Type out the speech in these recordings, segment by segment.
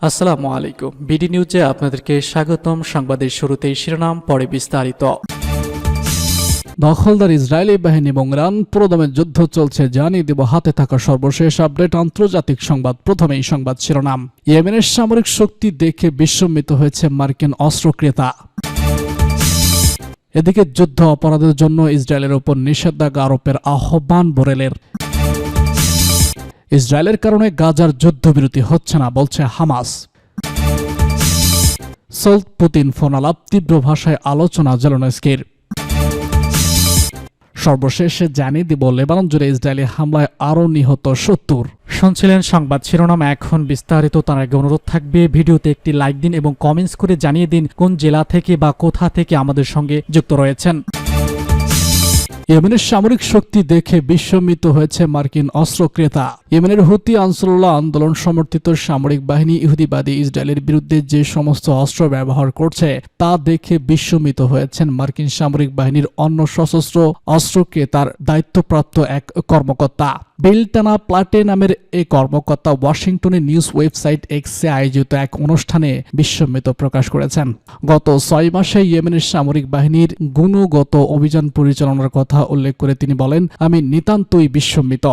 আসসালামু আলাইকুম। বিডি নিউজে আপনাদেরকে স্বাগতম। সংবাদের শুরুতেই শিরোনাম, পরে বিস্তারিত। দখলদার ইসরায়েলি বাহিনী এবং ইরান পুরোদমে যুদ্ধ চলছে, জানিয়ে দেব হাতে থাকা সর্বশেষ আপডেট আন্তর্জাতিক সংবাদ। প্রথমেই সংবাদ শিরোনাম। ইয়েমেনের সামরিক শক্তি দেখে বিস্মিত হয়েছে মার্কিন অস্ত্র ক্রেতা। এদিকে যুদ্ধ অপরাধের জন্য ইসরায়েলের উপর নিষেধাজ্ঞা আরোপের আহ্বান বোরেলের। ইসরায়েলের কারণে গাজার যুদ্ধবিরতি হচ্ছে না, বলছে হামাস। সল্ট পুতিন ফোন আলাপ, তীব্র ভাষায় আলোচনা জেলেনস্কির। সর্বশেষে জানিয়ে দিব লেবানন জুড়ে ইসরায়েলি হামলায় আরও নিহত 70। শুনছিলেন সংবাদ শিরোনাম, এখন বিস্তারিত। তার আগে অনুরোধ থাকবে ভিডিওতে একটি লাইক দিন এবং কমেন্টস করে জানিয়ে দিন কোন জেলা থেকে বা কোথা থেকে আমাদের সঙ্গে যুক্ত রয়েছেন। ইয়েমেনের সামরিক শক্তি দেখে বিস্মিত হয়েছে মার্কিন অস্ত্র ক্রেতা। ইয়েমেনের হুতি আনসারুল্লাহ আন্দোলন সমর্থিত সামরিক বাহিনী ইহুদিবাদী ইসরায়েলের বিরুদ্ধে যে সমস্ত অস্ত্র ব্যবহার করছে তা দেখে বিস্মিত হয়েছেন মার্কিন সামরিক বাহিনীর অন্য সশস্ত্র অস্ত্র ক্রেতার দায়িত্বপ্রাপ্ত এক কর্মকর্তা। বেলটানা প্লাটে নামের এই কর্মকর্তা ওয়াশিংটনে নিউজ ওয়েবসাইট এক্সে আয়োজিত এক অনুষ্ঠানে বিস্মিত প্রকাশ করেছেন। গত 6 মাসে ইয়েমেনের সামরিক বাহিনীর গুণগত অভিযান পরিচালনার কথা উল্লেখ করে তিনি বলেন, আমি নিতান্তই বিস্মিত।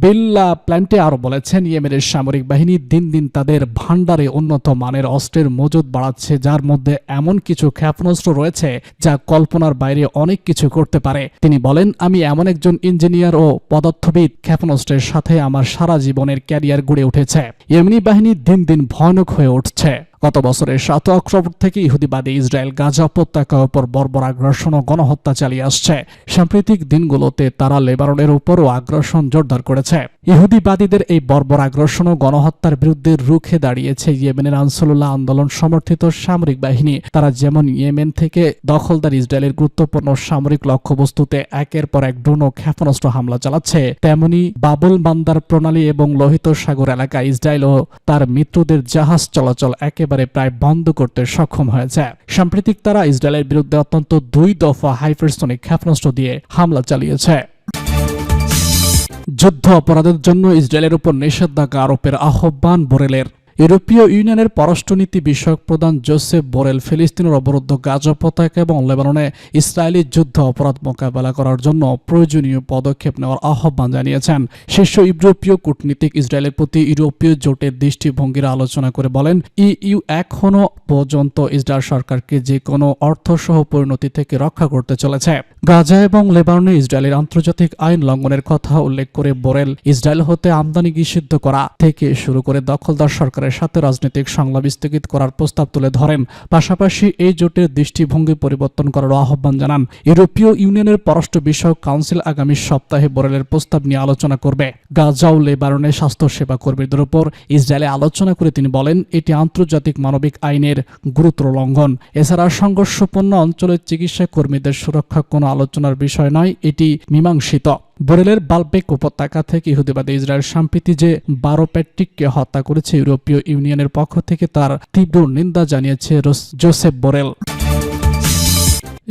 বেল্লা প্ল্যান্টে আরও বলেছেন, ইয়েমেনের সামরিক বাহিনী দিন দিন তাদের ভান্ডারে উন্নত মানের অস্ত্রের মজুদ বাড়াচ্ছে, যার মধ্যে এমন কিছু ক্ষেপণাস্ত্র রয়েছে যা কল্পনার বাইরে অনেক কিছু করতে পারে। তিনি বলেন, আমি এমন একজন ইঞ্জিনিয়ার ও পদার্থবিদ, ক্ষেপণাস্ত্রের সাথে আমার সারা জীবনের ক্যারিয়ার গড়ে উঠেছে। ইয়েমেনি বাহিনী দিন দিন ভয়ানক হয়ে উঠছে। গত বছরের 7 অক্টোবর থেকে ইহুদিবাদী ইসরায়েল গাজা উপত্যকার উপর বর্বর আগ্রাসন ও গণহত্যা চালিয়ে আসছে। সাম্প্রতিক দিনগুলোতে তারা লেবাননের উপরও আগ্রাসন জোরদার করেছে। ইহুদিবাদীদের এই বর্বর আগ্রাসন ও গণহত্যার বিরুদ্ধে রুখে দাঁড়িয়েছে ইয়েমেনের আনসারুল্লাহ আন্দোলন সমর্থিত সামরিক বাহিনী। তারা যেমন ইয়েমেন থেকে দখলদার ইসরায়েলের গুরুত্বপূর্ণ সামরিক লক্ষ্যবস্তুতে একের পর এক ড্রোন ও ক্ষেপণাস্ত্র হামলা চালাচ্ছে, তেমনি বাবুল বান্দার প্রণালী এবং লোহিত সাগর এলাকায় ইসরায়েল ও তার মিত্রদের জাহাজ চলাচল একেবারে প্রায় বন্ধ করতে সক্ষম হয়েছে। সাম্প্রতিক তারা ইসরায়েলের বিরুদ্ধে অত্যন্ত 2 দফা হাইপারসনিক ক্ষেপণাস্ত্র দিয়ে হামলা চালিয়েছে। যুদ্ধ অপরাধের জন্য ইসরায়েলের উপর নিষেধাজ্ঞা আরোপের আহ্বান বোরেলের। ইউরোপীয় ইউনিয়নের পররাষ্ট্রনীতি বিষয়ক প্রধান জোসেফ বোরেল ফিলিস্তিনের অবরুদ্ধ গাজা উপত্যকা এবং লেবাননে ইসরায়েলি যুদ্ধ অপরাধ মোকাবেলা করার জন্য প্রয়োজনীয় পদক্ষেপ নেওয়ার আহ্বান জানিয়েছেন। শীর্ষ ইউরোপীয় কূটনীতিক ইসরায়েলের প্রতি ইউরোপীয় জোটের দৃষ্টিভঙ্গির আলোচনা করে বলেন, ইইউ এখনও পর্যন্ত ইসরায়েল সরকারকে যে কোনো অর্থসহ পরিণতি থেকে রক্ষা করতে চলেছে। গাজা এবং লেবাননে ইসরায়েলের আন্তর্জাতিক আইন লঙ্ঘনের কথা উল্লেখ করে বোরেল ইসরায়েল হতে আমদানি নিষিদ্ধ করা থেকে শুরু করে দখলদার সরকারের সাথে রাজনৈতিক সংলাপ স্থগিত করার প্রস্তাব তুলে ধরেন। পাশাপাশি এই জোটের দৃষ্টিভঙ্গি পরিবর্তন করার আহ্বান জানান। ইউরোপীয় ইউনিয়নের পররাষ্ট্র বিষয়ক কাউন্সিল আগামী সপ্তাহে বোরেলের প্রস্তাব নিয়ে আলোচনা করবে। গাজা ও লেবাননের স্বাস্থ্যসেবা কর্মীদের উপর ইসরায়েলে আলোচনা করে তিনি বলেন, এটি আন্তর্জাতিক মানবিক আইনের গুরুতর লঙ্ঘন। এছাড়া সংঘর্ষপূর্ণ অঞ্চলের চিকিৎসা কর্মীদের সুরক্ষা কোনো আলোচনার বিষয় নয়, এটি মীমাংসিত। বোরেলের বালবেক উপত্যকা থেকে ইহুদিবাদী ইসরায়েল সম্প্রতি যে 12 প্যাট্রিককে হত্যা করেছে, ইউরোপীয় ইউনিয়নের পক্ষ থেকে তার তীব্র নিন্দা জানিয়েছে জোসেফ বোরেল।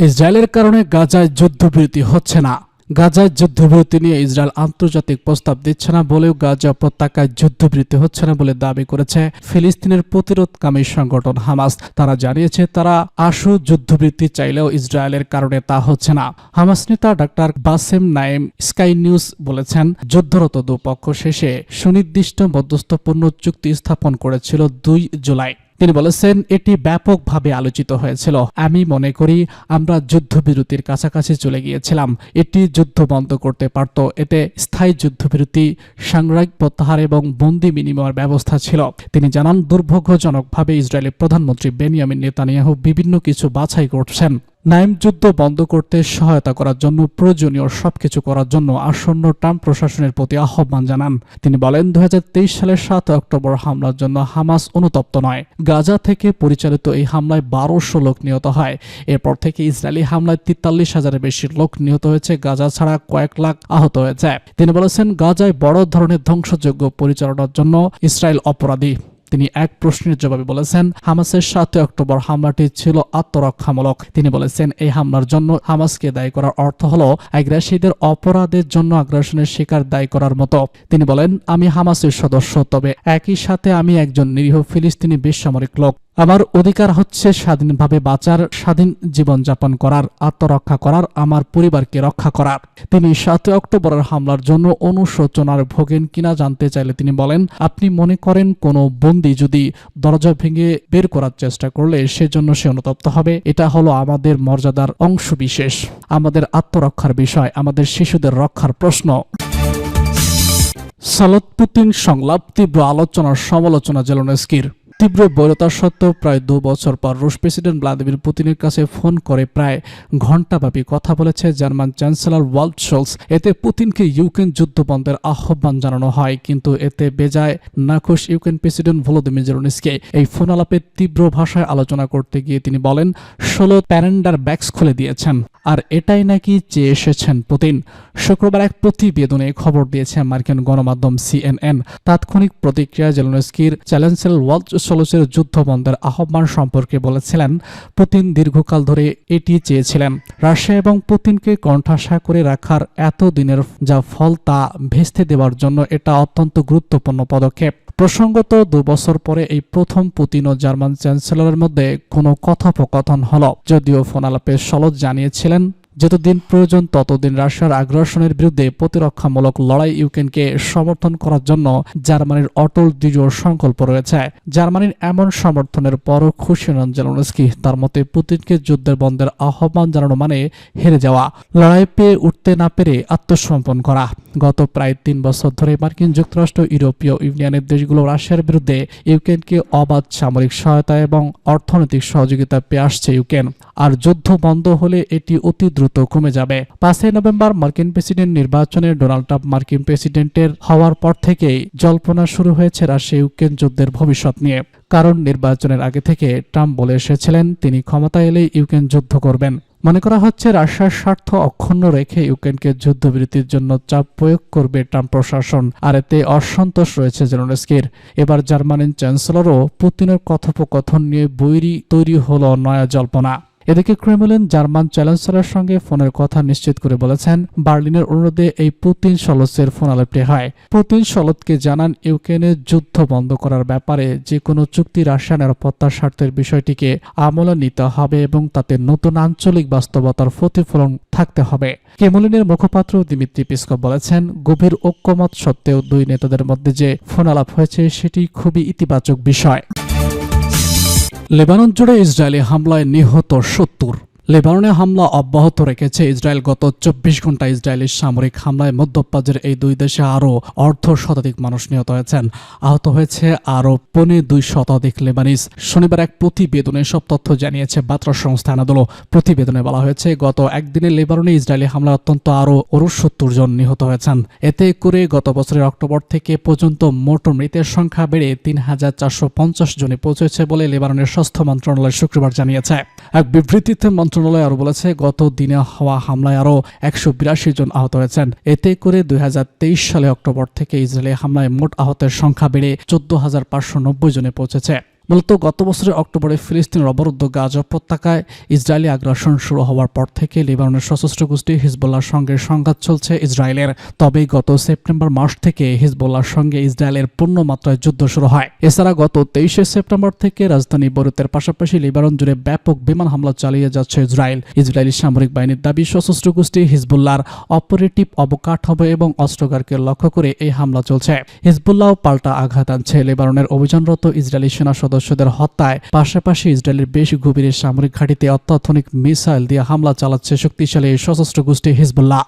ইসরায়েলের কারণে গাজায় যুদ্ধবিরতি হচ্ছে না। গাজায় যুদ্ধবিরতি নিয়ে ইসরায়েল আন্তর্জাতিক প্রস্তাব দিচ্ছে না বলেও গাজা উপত্যকায় যুদ্ধবিরতি হচ্ছে না বলে দাবি করেছে ফিলিস্তিনের প্রতিরোধকামী সংগঠন হামাস। তারা জানিয়েছে, তারা আশু যুদ্ধবিরতি চাইলেও ইসরায়েলের কারণে তা হচ্ছে না। হামাস নেতা ডাক্তার বাসেম নাইম স্কাই নিউজ বলেছেন, যুদ্ধরত দুপক্ষ শেষে সুনির্দিষ্ট মধ্যস্থপূর্ণ চুক্তি স্থাপন করেছিল 2 জুলাই। তিনি বলেছেন, এটি ব্যাপকভাবে আলোচিত হয়েছিল। আমি মনে করি আমরা যুদ্ধবিরতির কাছাকাছি চলে গিয়েছিলাম। এটি যুদ্ধ বন্ধ করতে পারত। এতে স্থায়ী যুদ্ধবিরতি, সামরিক প্রত্যাহার এবং বন্দি বিনিময়ের ব্যবস্থা ছিল। তিনি জানান, দুর্ভাগ্যজনকভাবে ইসরায়েলের প্রধানমন্ত্রী বেনিয়ামিন নেতানিয়াহু বিভিন্ন কিছু বাছাই করছেন। নাইম যুদ্ধ বন্ধ করতে সহায়তা করার জন্য প্রয়োজনীয় সবকিছু করার জন্য আসন্ন ট্রাম্প প্রশাসনের প্রতি আহ্বান জানান। তিনি বলেন, 2023 সালের 7 অক্টোবর হামলার জন্য হামাস অনুতপ্ত নয়। গাজা থেকে পরিচালিত এই হামলায় 1200 লোক নিহত হয়। এরপর থেকে ইসরায়েলি হামলায় 43,000-এর বেশি লোক নিহত হয়েছে। গাজা ছাড়া কয়েক লাখ আহত হয়েছে। তিনি বলেছেন, গাজায় বড় ধরনের ধ্বংসযজ্ঞ পরিচালনার জন্য ইসরায়েল অপরাধী। তিনি এক প্রশ্নের জবাবে বলেছেন, হামাসের 7 অক্টোবর হামলাটি ছিল আত্মরক্ষামূলক। তিনি বলেছেন, এই হামলার জন্য হামাসকে দায়ী করার অর্থ হলো আগ্রাসীদের অপরাধের জন্য আগ্রাসনের শিকার দায়ী করার মতো। তিনি বলেন, আমি হামাসের সদস্য, তবে একই সাথে আমি একজন নিরীহ ফিলিস্তিনি বেসামরিক লোক। আমার অধিকার হচ্ছে স্বাধীনভাবে বাঁচার, স্বাধীন জীবনযাপন করার, আত্মরক্ষা করার, আমার পরিবারকে রক্ষা করার। তিনি 7 অক্টোবরের হামলার জন্য অনুশোচনার ভোগেন কিনা জানতে চাইলে তিনি বলেন, আপনি মনে করেন কোনো বন্দী যদি দরজা ভেঙে বের করার চেষ্টা করলে সেজন্য সে অনুতপ্ত হবে? এটা হলো আমাদের মর্যাদার অংশবিশেষ, আমাদের আত্মরক্ষার বিষয়, আমাদের শিশুদের রক্ষার প্রশ্ন। সালদ পুতিন সংলাপ, তীব্র আলোচনার সমালোচনা জেলেনস্কির। তীব্র বৈরতা সত্ত্বেও প্রায় 2 বছর পর রুশ প্রেসিডেন্ট ভ্লাদিমির পুতিনের কাছে ফোন করে প্রায় ঘণ্টাব্যাপী কথা বলেছে জার্মান চ্যান্সেলর ওলাফ শোলস। এতে পুতিনকে ইউক্রেন যুদ্ধ বন্ধের আহ্বান জানানো হয়, কিন্তু এতে বেজায় নাখুশ ইউক্রেন প্রেসিডেন্ট ভলোদিমির জেলেনস্কি। এই ফোন আলাপে তীব্র ভাষায় আলোচনা করতে গিয়ে তিনি বলেন, 16 প্যারেন্ডার ব্যাগস খুলে দিয়েছেন, আর এটাই নাকি চেয়ে এসেছেন পুতিন। শুক্রবার এক প্রতিবেদনে খবর দিয়েছে মার্কিন গণমাধ্যম CNN। তাৎক্ষণিক প্রতিক্রিয়া জেলেনস্কির চ্যান্সেলর ওলাফ শোলসের যুদ্ধ বন্ধের আহ্বান সম্পর্কে বলেছিলেন, পুতিন দীর্ঘকাল ধরে এটি চেয়েছিলেন। রাশিয়া এবং পুতিনকে কণ্ঠাসা করে রাখার এত দিনের যা ফল তা ভেস্তে দেওয়ার জন্য এটা অত্যন্ত গুরুত্বপূর্ণ পদক্ষেপ। প্রসঙ্গত 2 বছর পরে এই প্রথম পুতিন ও জার্মান চ্যান্সেলরের মধ্যে কোনো কথোপকথন হল। যদিও ফোন আলাপে শোলস জানিয়েছিলেন, যতদিন প্রয়োজন ততদিন রাশিয়ার আগ্রাসনের বিরুদ্ধে প্রতিরক্ষামূলক লড়াই ইউক্রেনকে সমর্থন করার জন্য জার্মানির অটল দৃঢ় সংকল্প রয়েছে। জার্মানির এমন সমর্থনের পরও খুশি নন জেলেনস্কি। তার মতে, পুতিনকে যুদ্ধের বন্ধের আহ্বান জানানো মানে হেরে যাওয়া, লড়াই পেয়ে উঠতে না পেরে আত্মসমর্পণ করা। গত প্রায় 3 বছর ধরে মার্কিন যুক্তরাষ্ট্র, ইউরোপীয় ইউনিয়নের দেশগুলো রাশিয়ার বিরুদ্ধে ইউক্রেনকে অবাধ সামরিক সহায়তা এবং অর্থনৈতিক সহযোগিতা পেয়ে আসছে ইউক্রেন। আর যুদ্ধ বন্ধ হলে এটি অতি দ্রুত কমে যাবে। 5 নভেম্বর মার্কিন প্রেসিডেন্ট নির্বাচনে ডোনাল্ড ট্রাম্প মার্কিন প্রেসিডেন্টের হওয়ার পর থেকেই জল্পনা শুরু হয়েছে রাশিয়া ইউক্রেন যুদ্ধের ভবিষ্যৎ নিয়ে। কারণ নির্বাচনের আগে থেকে ট্রাম্প বলে এসেছিলেন তিনি ক্ষমতা এলেই ইউক্রেন যুদ্ধ করবেন। মনে করা হচ্ছে রাশিয়ার স্বার্থ অক্ষুণ্ণ রেখে ইউক্রেনকে যুদ্ধবিরতির জন্য চাপ প্রয়োগ করবে ট্রাম্প প্রশাসন, আর এতে অসন্তোষ রয়েছে জেলেনস্কির। এবার জার্মানির চ্যান্সেলরও পুতিনের কথোপকথন নিয়ে বৈরী তৈরি হলো নয়া জল্পনা। এদিকে ক্রেমলিন জার্মান চ্যান্সেলরের সঙ্গে ফোনের কথা নিশ্চিত করে বলেছেন, বার্লিনের অনুরোধে এই পুতিন শোলসের ফোন আলাপটি হয়। পুতিন শোলসকে জানান, ইউক্রেনের যুদ্ধ বন্ধ করার ব্যাপারে যে কোনো চুক্তি রাশিয়া নিরাপত্তার স্বার্থের বিষয়টিকে আমলে নিতে হবে এবং তাতে নতুন আঞ্চলিক বাস্তবতার প্রতিফলন থাকতে হবে। ক্রেমলিনের মুখপাত্র দিমিত্রি পেসকভ বলেছেন, গভীর ঐক্যমত সত্ত্বেও 2 নেতাদের মধ্যে যে ফোন আলাপ হয়েছে সেটি খুবই ইতিবাচক বিষয়। লেবানন জুড়ে ইসরায়েলি হামলায় নিহত 70। লেবাননে হামলা অব্যাহত রেখেছে ইসরায়েল। গত 24 ঘন্টা ইসরায়েলি সামরিক হামলায় মধ্যপ্রাচ্যের এই 2 দেশে আরও অর্ধশতাধিক মানুষ নিহত হয়েছেন। আহত হয়েছে আরও 2.25 শতাধিক লেবানিজ। শনিবার এক প্রতিবেদনে সব তথ্য জানিয়েছে বার্তা সংস্থা আনাদোলো। প্রতিবেদনে বলা হয়েছে, গত একদিনে লেবাননে ইসরায়েলি হামলা অত্যন্ত আরও 70 জন নিহত হয়েছেন। এতে করে গত বছরের অক্টোবর থেকে পর্যন্ত মোট মৃতের সংখ্যা বেড়ে 3450 জনে পৌঁছেছে বলে লেবাননের স্বাস্থ্য মন্ত্রণালয় শুক্রবার জানিয়েছে। এক বিবৃতিতে মন্ত্রণালয় আরো বলেছে, গত দিনে হওয়া হামলায় আরও 182 জন আহত হয়েছেন। এতে করে 2023 সালে অক্টোবর থেকে ইসরায়েলি হামলায় মোট আহতের সংখ্যা বেড়ে 14,590 জনে পৌঁছেছে। মূলত গত বছরের অক্টোবরে ফিলিস্তিনের অবরুদ্ধ গাজা উপত্যকায় ইসরায়েলি আগ্রাসন শুরু হওয়ার পর থেকে লেবাননের সশস্ত্র গোষ্ঠী হিজবুল্লাহর সঙ্গে সংঘাত চলছে ইসরায়েলের। তবে গত সেপ্টেম্বর মাস থেকে হিজবুল্লাহর সঙ্গে ইসরায়েলের পূর্ণ মাত্রায় যুদ্ধ শুরু হয়। এছাড়া গত 23 সেপ্টেম্বর থেকে রাজধানী বৈরুতের পাশাপাশি লেবানন জুড়ে ব্যাপক বিমান হামলা চালিয়ে যাচ্ছে ইসরায়েল। ইসরায়েলি সামরিক বাহিনীর দাবি, সশস্ত্র গোষ্ঠী হিজবুল্লাহর অপারেটিভ অবকাঠামো এবং অস্ত্রাগারকে লক্ষ্য করে এই হামলা চলছে। হিজবুল্লাহ পাল্টা আঘাত আনছে। লেবাননের অভিযানরত ইসরায়েলি সেনা সদস্যদের হত্যায় পাশাপাশি ইসরায়েলের বেশ গভীরের সামরিক ঘাঁটিতে অত্যাধুনিক মিসাইল দিয়ে হামলা চালাচ্ছে শক্তিশালী সশস্ত্র গোষ্ঠী হিজবুল্লাহ।